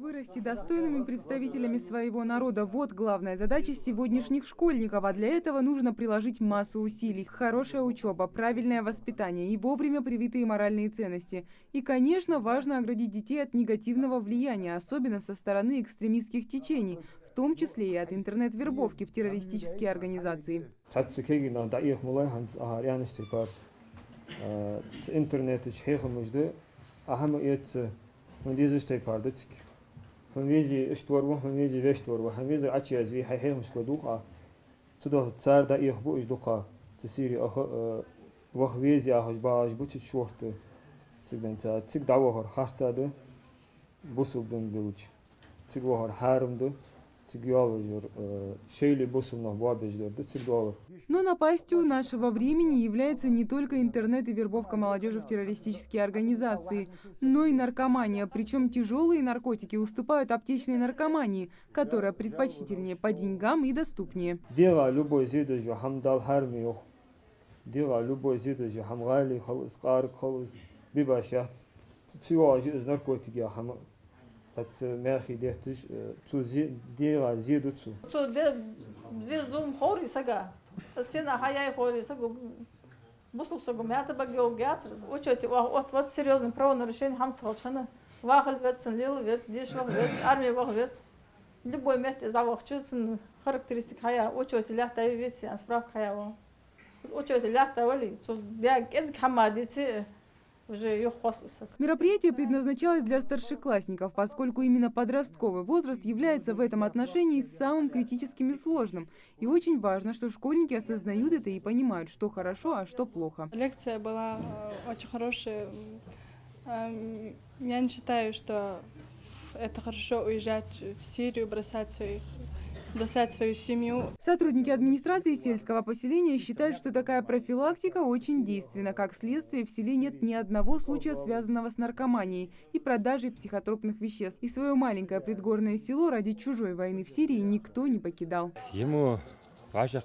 Вырасти достойными представителями своего народа – вот главная задача сегодняшних школьников, а для этого нужно приложить массу усилий. Хорошая учеба, правильное воспитание и вовремя привитые моральные ценности. И, конечно, важно оградить детей от негативного влияния, особенно со стороны экстремистских течений, в том числе и от интернет-вербовки в террористические организации. Ханвези иштворбу, ханвези вештворбу, ханвези ачиаз ви хайхем шкодуха. Цудо цар да ихбу иждуха. Цсири ах вахвези ахж баш бучит шорты. Цигбенца циг давахар харцаде бусулден дуч. Циг вахар хармду. Но напастью нашего времени является не только интернет и вербовка молодежи в террористические организации, но и наркомания. Причем тяжелые наркотики уступают аптечной наркомании, которая предпочтительнее по деньгам и доступнее. Серьезным правонарушением хамцалчана. Вахаль ветцен, лил ветц, дешвах ветц, армия вах ветц. Любой месте завахчится характеристик хая, очередь ляхта и ветц, а справка хая. Очередь ляхта вали, что бяг из хамадити. Мероприятие предназначалось для старшеклассников, поскольку именно подростковый возраст является в этом отношении самым критическим и сложным. И очень важно, что школьники осознают это и понимают, что хорошо, а что плохо. Лекция была очень хорошая. Я не считаю, что это хорошо уезжать в Сирию, бросать свою семью. Сотрудники администрации сельского поселения считают, что такая профилактика очень действенна. Как следствие, в селе нет ни одного случая, связанного с наркоманией и продажей психотропных веществ. И свое маленькое предгорное село ради чужой войны в Сирии никто не покидал. Ему важно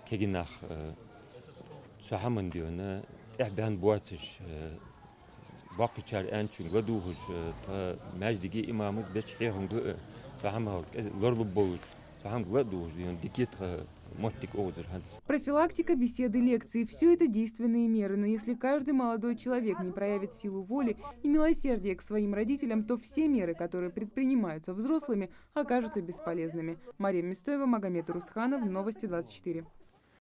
Keginach zu haben die ne ben boatisch bakıçar en çünkü gaduhuş ta mecdigi imamız beçhehum gı faham lorlu boğuş faham gaduhuş diyor dikit мотик озер ханс. Профилактика, беседы, лекции – все это действенные меры. Но если каждый молодой человек не проявит силу воли и милосердие к своим родителям, то все меры, которые предпринимаются взрослыми, окажутся бесполезными. Мария Мистоева, Магомед Урусханов, Новости 24.